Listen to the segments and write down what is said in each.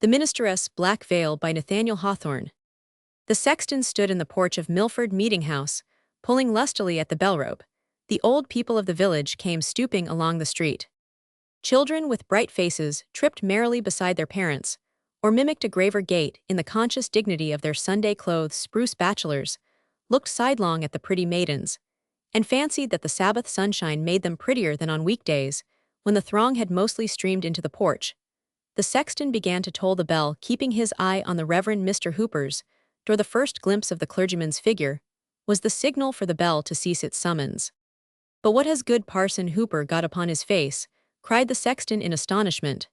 The Ministeress' Black Veil by Nathaniel Hawthorne. The sexton stood in the porch of Milford Meeting House, pulling lustily at the bell-rope. The old people of the village came stooping along the street. Children with bright faces tripped merrily beside their parents, or mimicked a graver gait in the conscious dignity of their Sunday clothes. Spruce bachelors looked sidelong at the pretty maidens, and fancied that the Sabbath sunshine made them prettier than on weekdays, when the throng had mostly streamed into the porch. The sexton began to toll the bell, keeping his eye on the Reverend Mr. Hooper's door. The first glimpse of the clergyman's figure was the signal for the bell to cease its summons. "But what has good Parson Hooper got upon his face?" cried the sexton in astonishment.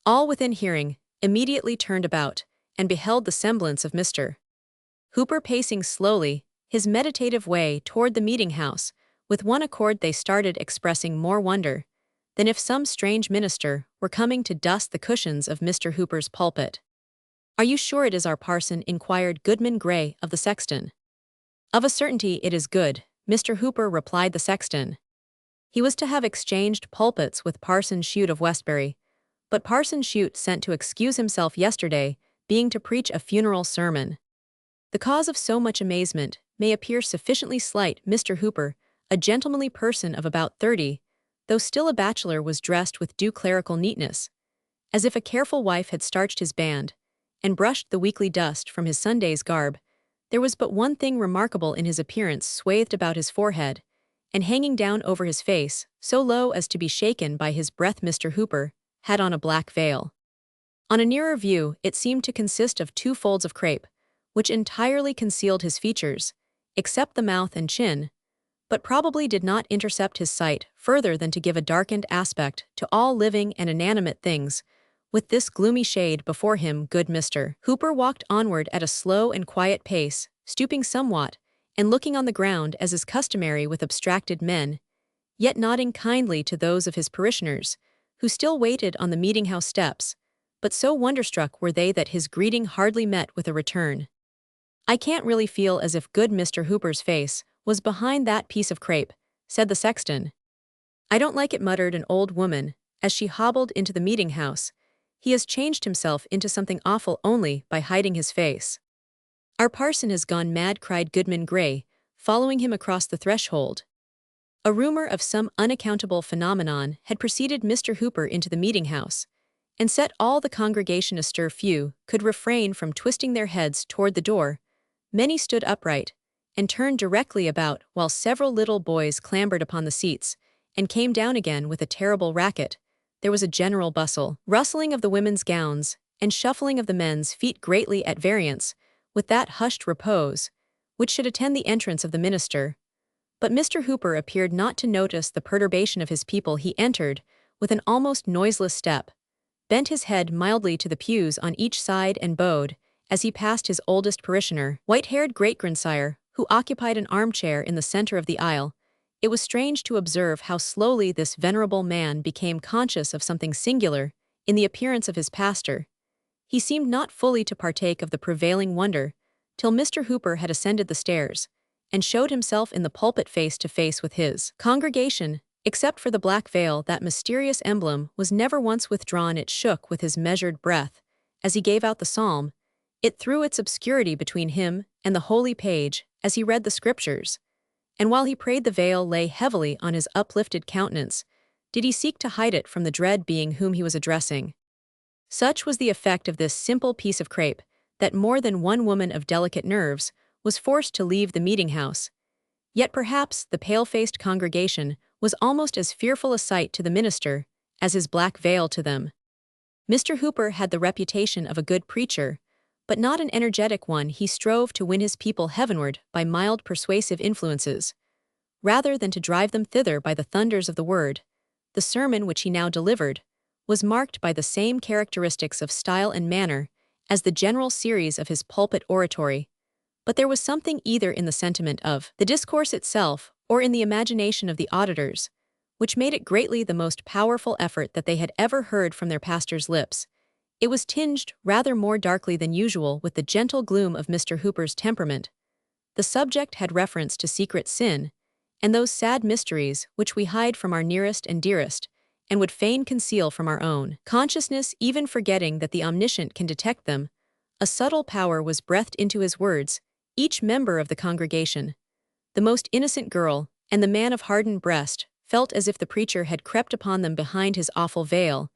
All within hearing immediately turned about, and beheld the semblance of Mr. Hooper pacing slowly, his meditative way toward the meeting-house. With one accord they started, expressing more wonder than if some strange minister were coming to dust the cushions of Mr. Hooper's pulpit. "Are you sure it is our parson?" inquired Goodman Gray of the sexton. "Of a certainty it is good, Mr. Hooper," replied the sexton. "He was to have exchanged pulpits with Parson Shute of Westbury, but Parson Shute sent to excuse himself yesterday, being to preach a funeral sermon." The cause of so much amazement may appear sufficiently slight. Mr. Hooper, a gentlemanly person of about 30, though still a bachelor, was dressed with due clerical neatness, as if a careful wife had starched his band and brushed the weekly dust from his Sunday's garb. There was but one thing remarkable in his appearance: swathed about his forehead and hanging down over his face, so low as to be shaken by his breath, Mr. Hooper had on a black veil. On a nearer view, it seemed to consist of 2 folds of crape, which entirely concealed his features, except the mouth and chin, but probably did not intercept his sight further than to give a darkened aspect to all living and inanimate things. With this gloomy shade before him, good Mr. Hooper walked onward at a slow and quiet pace, stooping somewhat, and looking on the ground as is customary with abstracted men, yet nodding kindly to those of his parishioners, who still waited on the meeting-house steps, but so wonderstruck were they that his greeting hardly met with a return. "I can't really feel as if good Mr. Hooper's face was behind that piece of crape," said the sexton. "I don't like it," muttered an old woman, as she hobbled into the meeting-house. "He has changed himself into something awful only by hiding his face." "Our parson has gone mad," cried Goodman Gray, following him across the threshold. A rumor of some unaccountable phenomenon had preceded Mr. Hooper into the meeting-house, and set all the congregation astir. Few could refrain from twisting their heads toward the door. Many stood upright and turned directly about, while several little boys clambered upon the seats and came down again with a terrible racket. There was a general bustle, rustling of the women's gowns, and shuffling of the men's feet, greatly at variance with that hushed repose which should attend the entrance of the minister. But Mr. Hooper appeared not to notice the perturbation of his people. He entered with an almost noiseless step, bent his head mildly to the pews on each side, and bowed as he passed his oldest parishioner, white-haired great-grandsire, who occupied an armchair in the center of the aisle. It was strange to observe how slowly this venerable man became conscious of something singular in the appearance of his pastor. He seemed not fully to partake of the prevailing wonder till Mr. Hooper had ascended the stairs and showed himself in the pulpit face to face with his congregation. Except for the black veil, that mysterious emblem was never once withdrawn. It shook with his measured breath as he gave out the psalm. It threw its obscurity between him and the holy page as he read the scriptures, and while he prayed the veil lay heavily on his uplifted countenance. Did he seek to hide it from the dread being whom he was addressing? Such was the effect of this simple piece of crape, that more than one woman of delicate nerves was forced to leave the meeting-house. Yet perhaps the pale-faced congregation was almost as fearful a sight to the minister as his black veil to them. Mr. Hooper had the reputation of a good preacher, but not an energetic one. He strove to win his people heavenward by mild persuasive influences, rather than to drive them thither by the thunders of the word. The sermon which he now delivered was marked by the same characteristics of style and manner as the general series of his pulpit oratory, but there was something either in the sentiment of the discourse itself or in the imagination of the auditors, which made it greatly the most powerful effort that they had ever heard from their pastor's lips. It was tinged rather more darkly than usual with the gentle gloom of Mr. Hooper's temperament. The subject had reference to secret sin, and those sad mysteries which we hide from our nearest and dearest, and would fain conceal from our own consciousness, even forgetting that the omniscient can detect them. A subtle power was breathed into his words, each member of the congregation. The most innocent girl, and the man of hardened breast, felt as if the preacher had crept upon them behind his awful veil,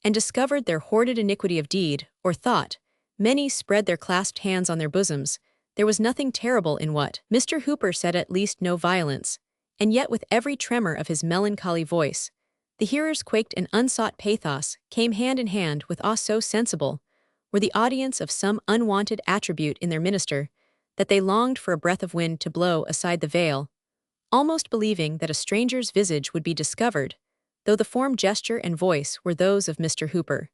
and discovered their hoarded iniquity of deed, or thought. Many spread their clasped hands on their bosoms. There was nothing terrible in what Mr. Hooper said, at least no violence, and yet with every tremor of his melancholy voice, the hearers quaked. An unsought pathos came hand in hand with awe so sensible, were the audience of some unwanted attribute in their minister, that they longed for a breath of wind to blow aside the veil, almost believing that a stranger's visage would be discovered, though the form, gesture, and voice were those of Mr. Hooper.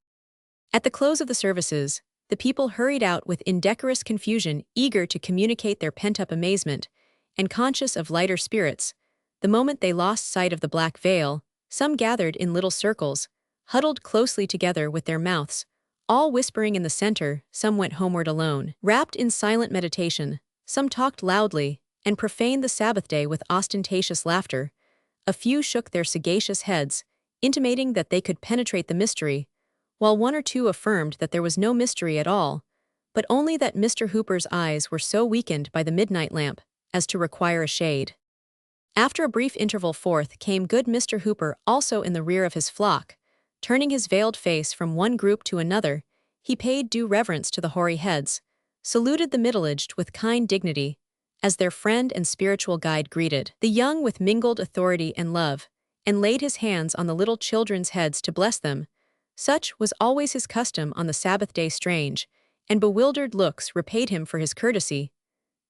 At the close of the services, the people hurried out with indecorous confusion, eager to communicate their pent-up amazement, and conscious of lighter spirits. The moment they lost sight of the black veil, some gathered in little circles, huddled closely together with their mouths, all whispering in the center. Some went homeward alone, wrapped in silent meditation. Some talked loudly, and profaned the Sabbath day with ostentatious laughter. A few shook their sagacious heads, intimating that they could penetrate the mystery, while one or two affirmed that there was no mystery at all, but only that Mr. Hooper's eyes were so weakened by the midnight lamp as to require a shade. After a brief interval forth came good Mr. Hooper, also in the rear of his flock. Turning his veiled face from one group to another, he paid due reverence to the hoary heads, saluted the middle-aged with kind dignity, as their friend and spiritual guide greeted the young with mingled authority and love, and laid his hands on the little children's heads to bless them. Such was always his custom on the Sabbath day. Strange and bewildered looks repaid him for his courtesy.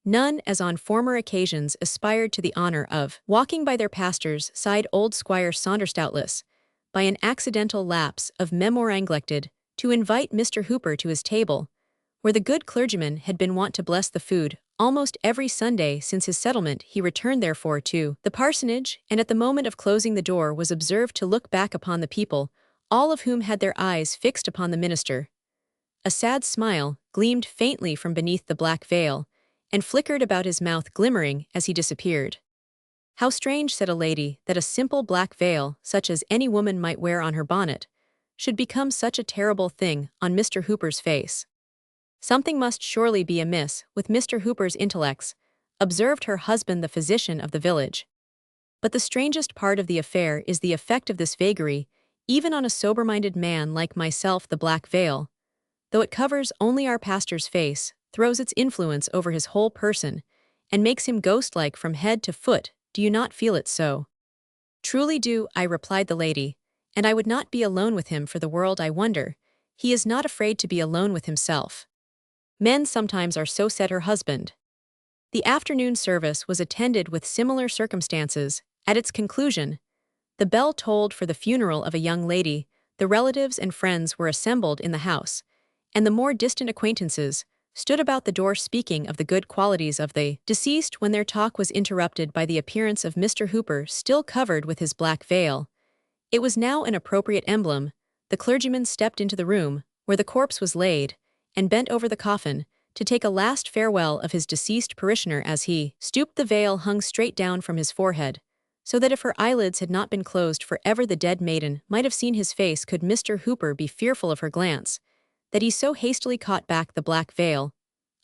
None, as on former occasions, aspired to the honor of walking by their pastor's side. Old Squire Saunders, doubtless by an accidental lapse of memory, neglected to invite Mr. Hooper to his table, where the good clergyman had been wont to bless the food almost every Sunday since his settlement. He returned therefore to the parsonage, and at the moment of closing the door was observed to look back upon the people, all of whom had their eyes fixed upon the minister. A sad smile gleamed faintly from beneath the black veil, and flickered about his mouth, glimmering as he disappeared. "How strange," said a lady, "that a simple black veil, such as any woman might wear on her bonnet, should become such a terrible thing on Mr. Hooper's face." "Something must surely be amiss with Mr. Hooper's intellects," observed her husband, the physician of the village. "But the strangest part of the affair is the effect of this vagary, even on a sober-minded man like myself. The black veil, though it covers only our pastor's face, throws its influence over his whole person, and makes him ghost-like from head to foot. Do you not feel it so?" "Truly do I," replied the lady, "and I would not be alone with him for the world. I wonder he is not afraid to be alone with himself. Men sometimes are so," said her husband. The afternoon service was attended with similar circumstances. At its conclusion, the bell tolled for the funeral of a young lady. The relatives and friends were assembled in the house, and the more distant acquaintances stood about the door speaking of the good qualities of the deceased, when their talk was interrupted by the appearance of Mr. Hooper, still covered with his black veil. It was now an appropriate emblem. The clergyman stepped into the room where the corpse was laid, and bent over the coffin to take a last farewell of his deceased parishioner. As he stooped, the veil hung straight down from his forehead, so that if her eyelids had not been closed forever, the dead maiden might have seen his face. Could Mr. Hooper be fearful of her glance, that he so hastily caught back the black veil?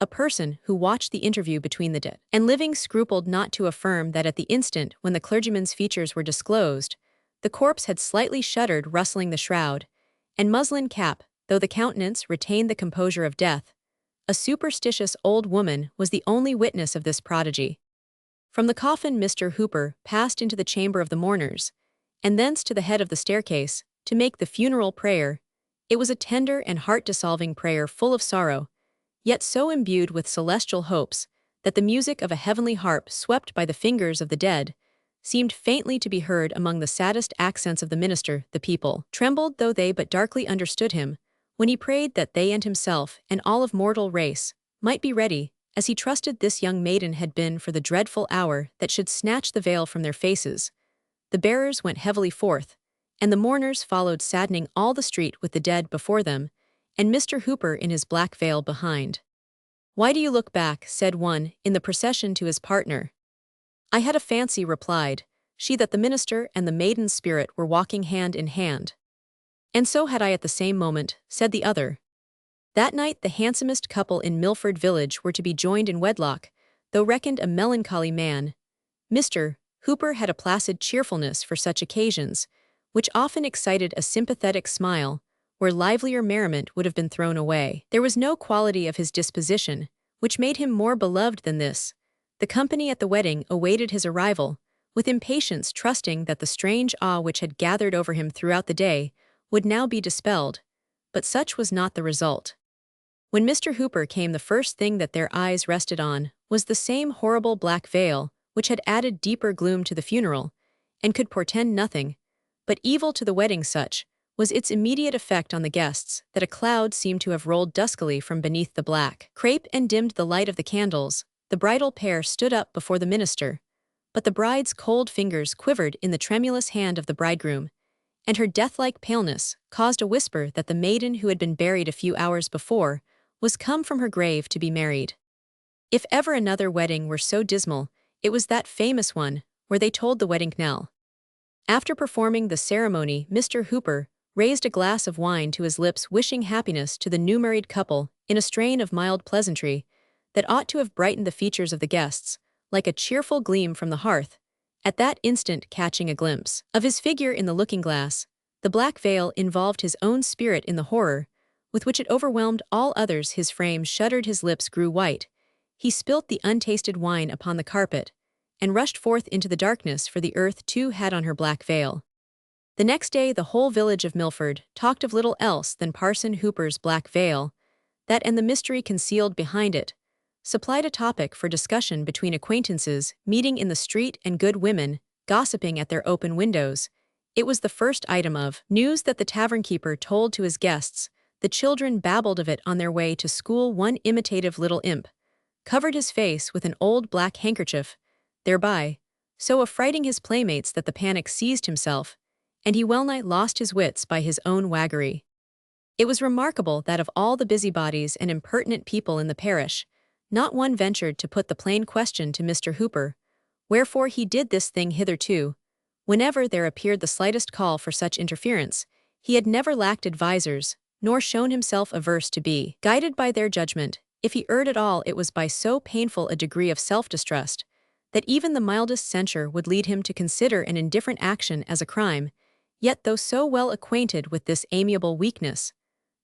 A person who watched the interview between the dead and living scrupled not to affirm that at the instant when the clergyman's features were disclosed, the corpse had slightly shuddered, rustling the shroud and muslin cap, though the countenance retained the composure of death. A superstitious old woman was the only witness of this prodigy. From the coffin Mr. Hooper passed into the chamber of the mourners, and thence to the head of the staircase, to make the funeral prayer. It was a tender and heart-dissolving prayer, full of sorrow, yet so imbued with celestial hopes, that the music of a heavenly harp swept by the fingers of the dead seemed faintly to be heard among the saddest accents of the minister. The people trembled, though they but darkly understood him, when he prayed that they and himself and all of mortal race might be ready, as he trusted this young maiden had been, for the dreadful hour that should snatch the veil from their faces. The bearers went heavily forth, and the mourners followed, saddening all the street with the dead before them, and Mr. Hooper in his black veil behind. "Why do you look back?" said one in the procession to his partner. "I had a fancy," replied she that the minister and the maiden's spirit were walking hand in hand. And so had I at the same moment, said the other. That night the handsomest couple in Milford village were to be joined in wedlock, though reckoned a melancholy man. Mr. Hooper had a placid cheerfulness for such occasions, which often excited a sympathetic smile, where livelier merriment would have been thrown away. There was no quality of his disposition, which made him more beloved than this. The company at the wedding awaited his arrival, with impatience, trusting that the strange awe which had gathered over him throughout the day would now be dispelled, but such was not the result. When Mr. Hooper came, the first thing that their eyes rested on was the same horrible black veil which had added deeper gloom to the funeral, and could portend nothing but evil to the wedding. Such was its immediate effect on the guests that a cloud seemed to have rolled duskily from beneath the black crape and dimmed the light of the candles. The bridal pair stood up before the minister, but the bride's cold fingers quivered in the tremulous hand of the bridegroom, and her death-like paleness caused a whisper that the maiden who had been buried a few hours before was come from her grave to be married. If ever another wedding were so dismal, it was that famous one, where they tolled the wedding knell. After performing the ceremony, Mr. Hooper raised a glass of wine to his lips, wishing happiness to the new-married couple in a strain of mild pleasantry that ought to have brightened the features of the guests, like a cheerful gleam from the hearth. At that instant, catching a glimpse of his figure in the looking-glass, the black veil involved his own spirit in the horror with which it overwhelmed all others. His frame shuddered, his lips grew white. He spilt the untasted wine upon the carpet, and rushed forth into the darkness, for the earth too had on her black veil. The next day the whole village of Milford talked of little else than Parson Hooper's black veil, that and the mystery concealed behind it supplied a topic for discussion between acquaintances meeting in the street and good women gossiping at their open windows. It was the first item of news that the tavern-keeper told to his guests. The children babbled of it on their way to school. One imitative little imp covered his face with an old black handkerchief, thereby so affrighting his playmates that the panic seized himself, and he well-nigh lost his wits by his own waggery. It was remarkable that of all the busybodies and impertinent people in the parish, not one ventured to put the plain question to Mr. Hooper, wherefore he did this thing hitherto. Whenever there appeared the slightest call for such interference, he had never lacked advisers, nor shown himself averse to be guided by their judgment. If he erred at all, it was by so painful a degree of self-distrust that even the mildest censure would lead him to consider an indifferent action as a crime. Yet though so well acquainted with this amiable weakness,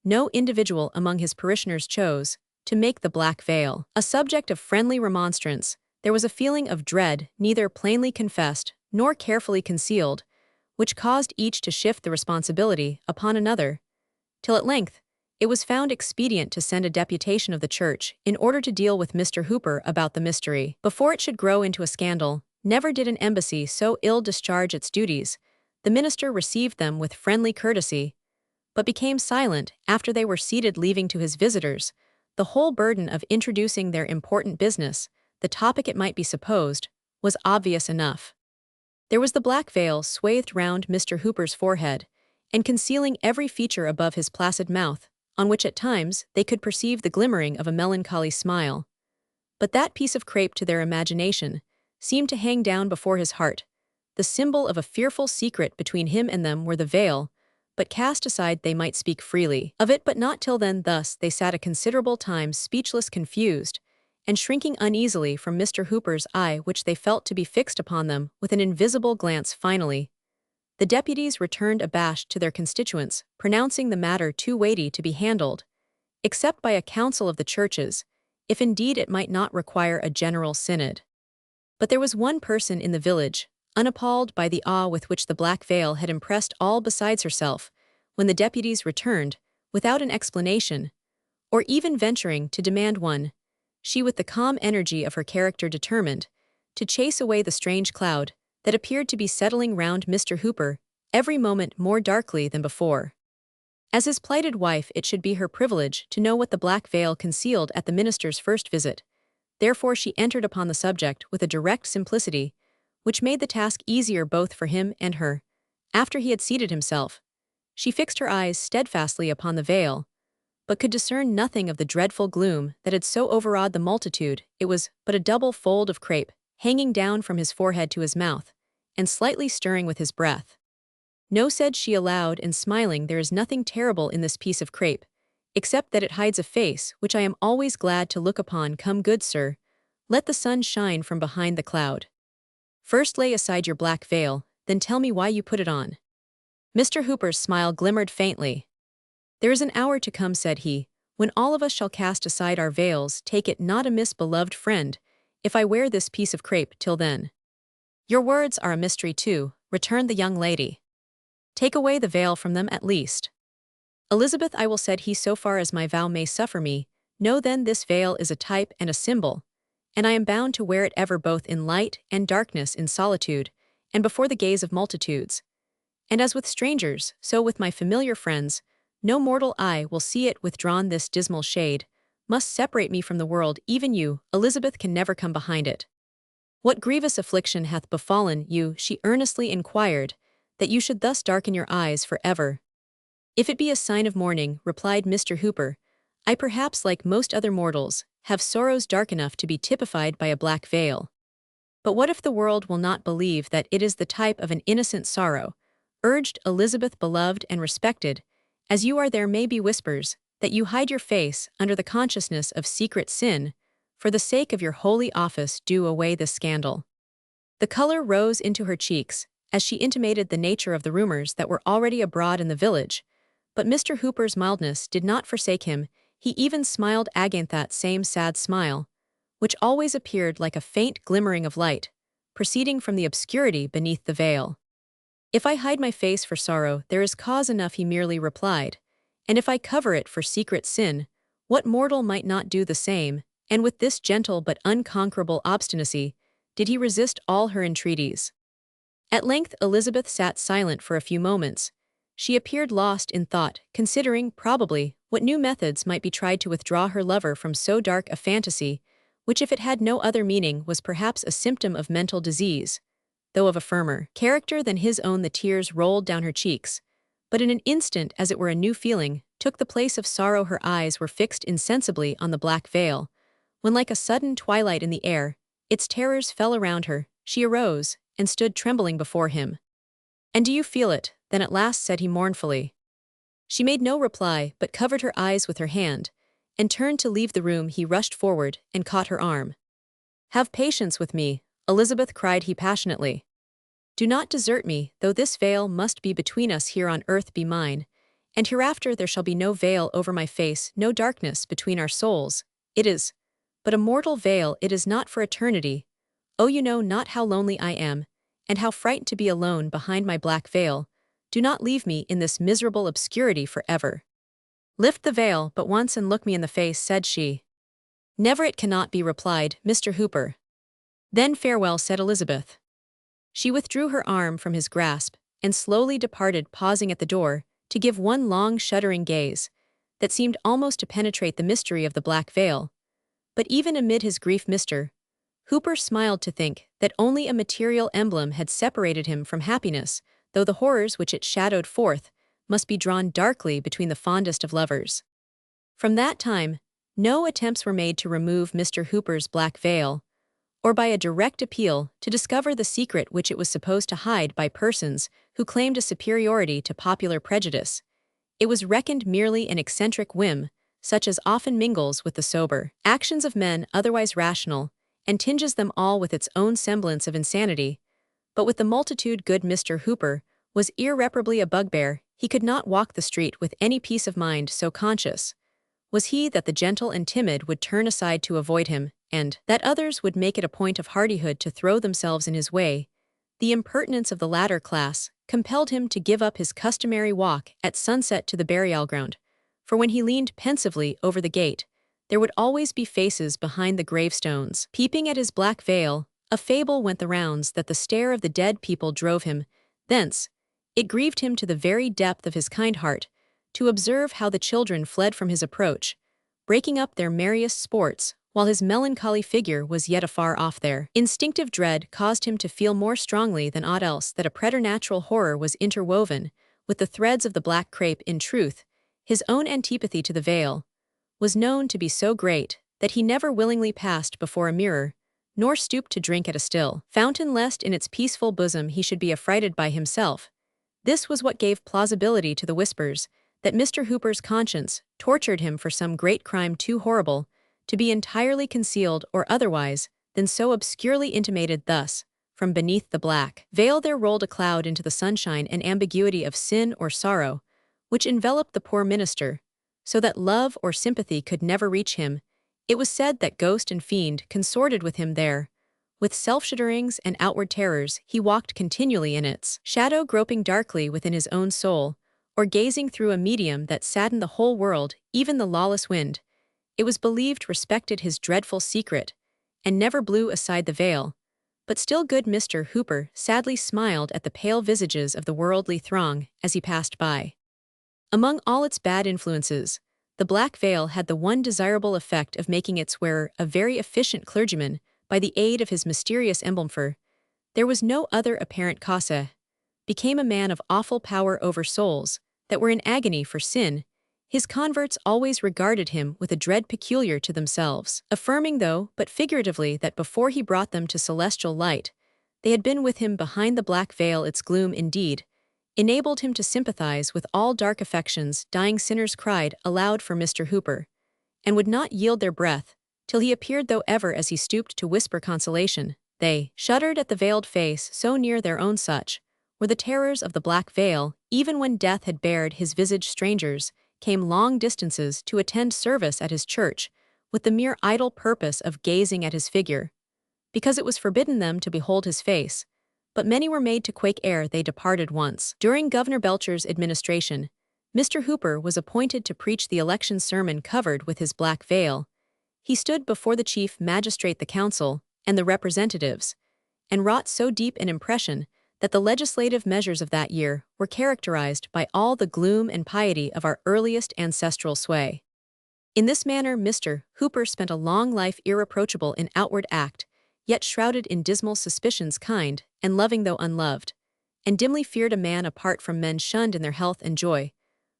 no individual among his parishioners chose to make the black veil a subject of friendly remonstrance. There was a feeling of dread, neither plainly confessed nor carefully concealed, which caused each to shift the responsibility upon another, till at length it was found expedient to send a deputation of the church in order to deal with Mr. Hooper about the mystery. Before it should grow into a scandal, never did an embassy so ill discharge its duties. The minister received them with friendly courtesy, but became silent after they were seated, leaving to his visitors the whole burden of introducing their important business. The topic, it might be supposed, was obvious enough. There was the black veil swathed round Mr. Hooper's forehead, and concealing every feature above his placid mouth, on which at times they could perceive the glimmering of a melancholy smile. But that piece of crape, to their imagination, seemed to hang down before his heart, the symbol of a fearful secret between him and them. Were the veil but cast aside, they might speak freely of it, but not till then. Thus they sat a considerable time, speechless, confused, and shrinking uneasily from Mr. Hooper's eye, which they felt to be fixed upon them with an invisible glance. Finally, the deputies returned abashed to their constituents, pronouncing the matter too weighty to be handled, except by a council of the churches, if indeed it might not require a general synod. But there was one person in the village, unappalled by the awe with which the black veil had impressed all besides herself, when the deputies returned, without an explanation, or even venturing to demand one. She, with the calm energy of her character, determined to chase away the strange cloud that appeared to be settling round Mr. Hooper every moment more darkly than before. As his plighted wife, it should be her privilege to know what the black veil concealed at the minister's first visit. Therefore she entered upon the subject with a direct simplicity, which made the task easier both for him and her. After he had seated himself, she fixed her eyes steadfastly upon the veil, but could discern nothing of the dreadful gloom that had so overawed the multitude. It was but a double fold of crape, hanging down from his forehead to his mouth, and slightly stirring with his breath. "No," said she aloud and smiling, "there is nothing terrible in this piece of crape, except that it hides a face which I am always glad to look upon. Come, good sir, let the sun shine from behind the cloud. First lay aside your black veil, then tell me why you put it on." Mr. Hooper's smile glimmered faintly. "There is an hour to come," said he, "when all of us shall cast aside our veils. Take it not amiss, beloved friend, if I wear this piece of crape till then." "Your words are a mystery too," returned the young lady. "Take away the veil from them at least." "Elizabeth, I will," said he, "so far as my vow may suffer me. Know then this veil is a type and a symbol, and I am bound to wear it ever, both in light and darkness, in solitude, and before the gaze of multitudes. And as with strangers, so with my familiar friends, no mortal eye will see it withdrawn. This dismal shade must separate me from the world. Even you, Elizabeth, can never come behind it." "What grievous affliction hath befallen you," she earnestly inquired, "that you should thus darken your eyes for ever?" "If it be a sign of mourning," replied Mr. Hooper, "I perhaps, like most other mortals, have sorrows dark enough to be typified by a black veil. But what if the world will not believe that it is the type of an innocent sorrow?" urged Elizabeth. "Beloved and respected as you are, there may be whispers that you hide your face under the consciousness of secret sin. For the sake of your holy office, do away this scandal." The color rose into her cheeks as she intimated the nature of the rumors that were already abroad in the village, but Mr. Hooper's mildness did not forsake him. He even smiled again, that same sad smile, which always appeared like a faint glimmering of light, proceeding from the obscurity beneath the veil. "If I hide my face for sorrow, there is cause enough," he merely replied, "and if I cover it for secret sin, what mortal might not do the same?" And with this gentle but unconquerable obstinacy did he resist all her entreaties. At length Elizabeth sat silent for a few moments. She appeared lost in thought, considering, probably, what new methods might be tried to withdraw her lover from so dark a fantasy, which, if it had no other meaning, was perhaps a symptom of mental disease, though of a firmer character than his own. The tears rolled down her cheeks, but in an instant, as it were, a new feeling took the place of sorrow. Her eyes were fixed insensibly on the black veil, when, like a sudden twilight in the air, its terrors fell around her. She arose and stood trembling before him. "And do you feel it, then, at last?" said he mournfully. She made no reply, but covered her eyes with her hand, and turned to leave the room. He rushed forward and caught her arm. "Have patience with me, Elizabeth," cried he passionately. "Do not desert me, though this veil must be between us. Here on earth be mine, and hereafter there shall be no veil over my face, no darkness between our souls. It is but a mortal veil, it is not for eternity. Oh, you know not how lonely I am, and how frightened to be alone behind my black veil. Do not leave me in this miserable obscurity forever. Lift the veil but once and look me in the face," said she. "Never, it cannot be," replied Mr. Hooper. "Then farewell," said Elizabeth. She withdrew her arm from his grasp and slowly departed, pausing at the door to give one long shuddering gaze that seemed almost to penetrate the mystery of the black veil. But even amid his grief Mr. Hooper smiled to think that only a material emblem had separated him from happiness, though the horrors which it shadowed forth must be drawn darkly between the fondest of lovers. From that time, no attempts were made to remove Mr. Hooper's black veil, or by a direct appeal to discover the secret which it was supposed to hide by persons who claimed a superiority to popular prejudice. It was reckoned merely an eccentric whim, such as often mingles with the sober actions of men otherwise rational, and tinges them all with its own semblance of insanity. But with the multitude, good Mr. Hooper was irreparably a bugbear. He could not walk the street with any peace of mind, so conscious was he that the gentle and timid would turn aside to avoid him, and that others would make it a point of hardihood to throw themselves in his way. The impertinence of the latter class compelled him to give up his customary walk at sunset to the burial ground, for when he leaned pensively over the gate, there would always be faces behind the gravestones, peeping at his black veil. A fable went the rounds that the stare of the dead people drove him thence. It grieved him to the very depth of his kind heart to observe how the children fled from his approach, breaking up their merriest sports, while his melancholy figure was yet afar off. Their instinctive dread caused him to feel more strongly than aught else that a preternatural horror was interwoven with the threads of the black crape. In truth, his own antipathy to the veil was known to be so great that he never willingly passed before a mirror, nor stoop to drink at a still fountain lest in its peaceful bosom he should be affrighted by himself. This was what gave plausibility to the whispers that Mr. Hooper's conscience tortured him for some great crime too horrible to be entirely concealed or otherwise than so obscurely intimated thus. From beneath the black veil there rolled a cloud into the sunshine and ambiguity of sin or sorrow, which enveloped the poor minister, so that love or sympathy could never reach him. It was said that ghost and fiend consorted with him there. With self-shudderings and outward terrors, he walked continually in its shadow, groping darkly within his own soul, or gazing through a medium that saddened the whole world, even the lawless wind. It was believed respected his dreadful secret, and never blew aside the veil. But still good Mr. Hooper sadly smiled at the pale visages of the worldly throng as he passed by. Among all its bad influences, the black veil had the one desirable effect of making its wearer a very efficient clergyman by the aid of his mysterious emblem. For there was no other apparent cause. Became a man of awful power over souls that were in agony for sin. His converts always regarded him with a dread peculiar to themselves, affirming though but figuratively that before he brought them to celestial light, they had been with him behind the black veil. Its gloom indeed enabled him to sympathize with all dark affections. Dying sinners cried aloud for Mr. Hooper, and would not yield their breath till he appeared, though ever as he stooped to whisper consolation, they shuddered at the veiled face so near their own. Such were the terrors of the black veil. Even when death had bared his visage, strangers came long distances to attend service at his church, with the mere idle purpose of gazing at his figure, because it was forbidden them to behold his face. But many were made to quake ere they departed once. During Governor Belcher's administration, Mr. Hooper was appointed to preach the election sermon covered with his black veil. He stood before the chief magistrate, the council, and the representatives, and wrought so deep an impression that the legislative measures of that year were characterized by all the gloom and piety of our earliest ancestral sway. In this manner Mr. Hooper spent a long life, irreproachable in outward act, yet shrouded in dismal suspicions, kind and loving though unloved, and dimly feared a man apart from men, shunned in their health and joy,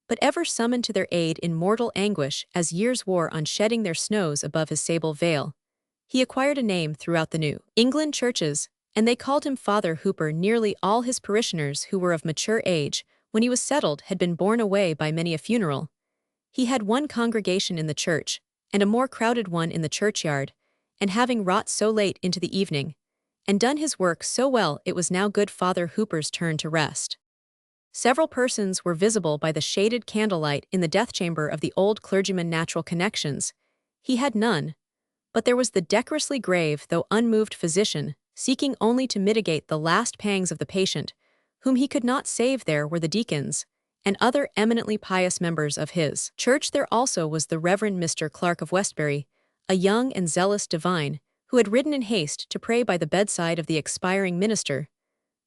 but ever summoned to their aid in mortal anguish as years wore on, shedding their snows above his sable veil. He acquired a name throughout the New England churches, and they called him Father Hooper. Nearly all his parishioners, who were of mature age when he was settled, had been borne away by many a funeral. He had one congregation in the church, and a more crowded one in the churchyard, and having wrought so late into the evening, and done his work so well, it was now good Father Hooper's turn to rest. Several persons were visible by the shaded candlelight in the death chamber of the old clergyman. Natural connections he had none, but there was the decorously grave though unmoved physician, seeking only to mitigate the last pangs of the patient, whom he could not save. There were the deacons, and other eminently pious members of his church. There also was the Reverend Mr. Clark of Westbury, a young and zealous divine, who had ridden in haste to pray by the bedside of the expiring minister.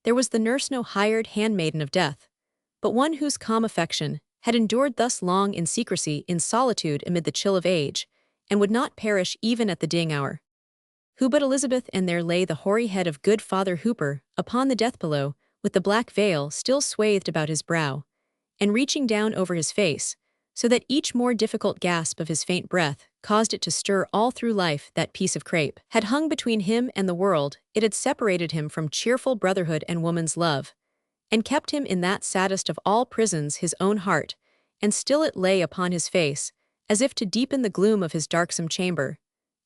There was the nurse, no hired handmaiden of death, but one whose calm affection had endured thus long in secrecy, in solitude amid the chill of age, and would not perish even at the ding hour. Who but Elizabeth? And there lay the hoary head of good Father Hooper upon the death pillow, with the black veil still swathed about his brow, and reaching down over his face, so that each more difficult gasp of his faint breath caused it to stir all through life. That piece of crape had hung between him and the world. It had separated him from cheerful brotherhood and woman's love, and kept him in that saddest of all prisons, his own heart, and still it lay upon his face, as if to deepen the gloom of his darksome chamber,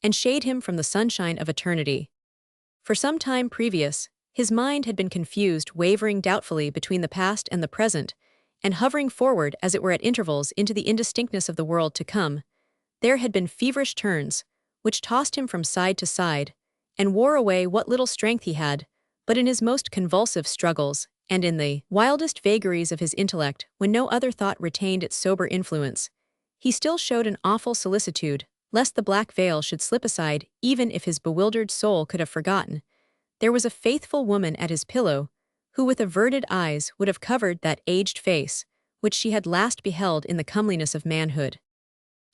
and shade him from the sunshine of eternity. For some time previous, his mind had been confused, wavering doubtfully between the past and the present, and hovering forward as it were at intervals into the indistinctness of the world to come. There had been feverish turns, which tossed him from side to side, and wore away what little strength he had, but in his most convulsive struggles, and in the wildest vagaries of his intellect, when no other thought retained its sober influence, he still showed an awful solicitude, lest the black veil should slip aside. Even if his bewildered soul could have forgotten, there was a faithful woman at his pillow, who with averted eyes would have covered that aged face, which she had last beheld in the comeliness of manhood.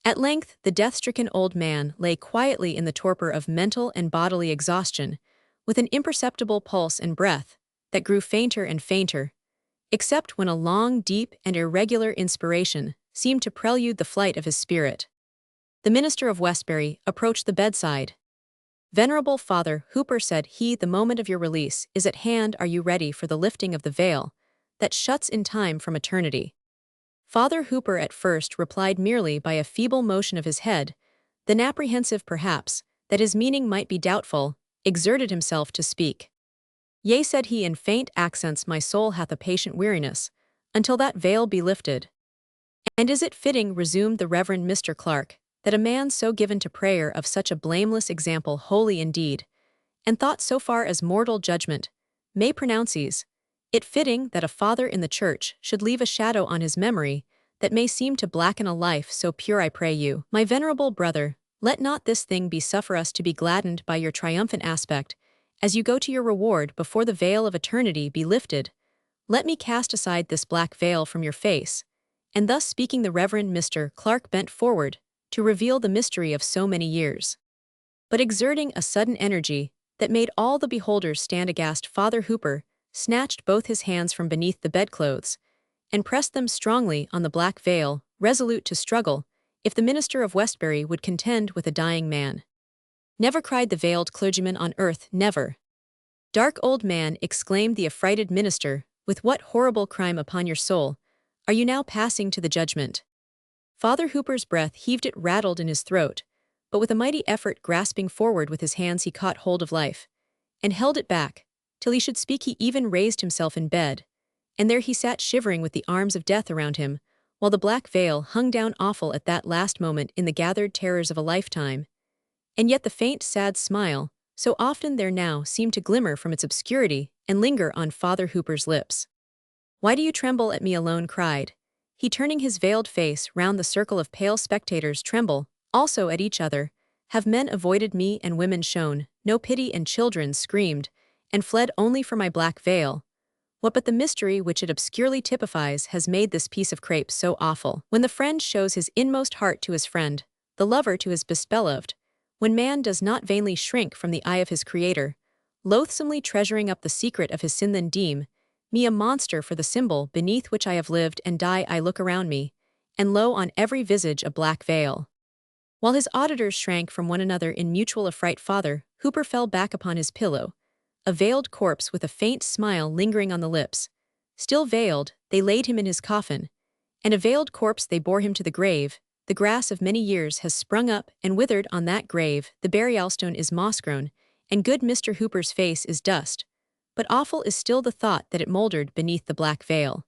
At length the death-stricken old man lay quietly in the torpor of mental and bodily exhaustion, with an imperceptible pulse and breath that grew fainter and fainter, except when a long, deep, and irregular inspiration seemed to prelude the flight of his spirit. The minister of Westbury approached the bedside. "Venerable Father Hooper," said he, "the moment of your release is at hand. Are you ready for the lifting of the veil that shuts in time from eternity?" Father Hooper at first replied merely by a feeble motion of his head, then apprehensive perhaps, that his meaning might be doubtful, exerted himself to speak. "Yea," said he in faint accents, "my soul hath a patient weariness, until that veil be lifted." "And is it fitting," resumed the Reverend Mr. Clark, "that a man so given to prayer, of such a blameless example, holy indeed, and thought so far as mortal judgment, may pronounces it fitting that a father in the church should leave a shadow on his memory that may seem to blacken a life so pure? I pray you, my venerable brother, let not this thing be suffer us to be gladdened by your triumphant aspect, as you go to your reward before the veil of eternity be lifted. Let me cast aside this black veil from your face." And thus speaking, the Reverend Mr. Clark bent forward to reveal the mystery of so many years. But exerting a sudden energy that made all the beholders stand aghast, Father Hooper snatched both his hands from beneath the bedclothes and pressed them strongly on the black veil, resolute to struggle, if the minister of Westbury would contend with a dying man. "Never," cried the veiled clergyman, "on earth, never." "Dark old man," exclaimed the affrighted minister, "with what horrible crime upon your soul are you now passing to the judgment?" Father Hooper's breath heaved, it rattled in his throat, but with a mighty effort, grasping forward with his hands, he caught hold of life, and held it back, till he should speak. He even raised himself in bed, and there he sat shivering with the arms of death around him, while the black veil hung down awful at that last moment in the gathered terrors of a lifetime. And yet the faint sad smile, so often there now, seemed to glimmer from its obscurity and linger on Father Hooper's lips. "Why do you tremble at me alone?" cried he, turning his veiled face round the circle of pale spectators. "Tremble also at each other. Have men avoided me and women shown no pity, and children screamed and fled only for my black veil? What but the mystery which it obscurely typifies has made this piece of crape so awful? When the friend shows his inmost heart to his friend, the lover to his beloved, when man does not vainly shrink from the eye of his Creator, loathsomely treasuring up the secret of his sin, then deem me a monster for the symbol beneath which I have lived and die. I look around me, and lo, on every visage a black veil." While his auditors shrank from one another in mutual affright, Father Hooper fell back upon his pillow, a veiled corpse with a faint smile lingering on the lips. Still veiled, they laid him in his coffin, and a veiled corpse they bore him to the grave. The grass of many years has sprung up and withered on that grave, the burial stone is moss-grown, and good Mr. Hooper's face is dust. But awful is still the thought that it mouldered beneath the black veil.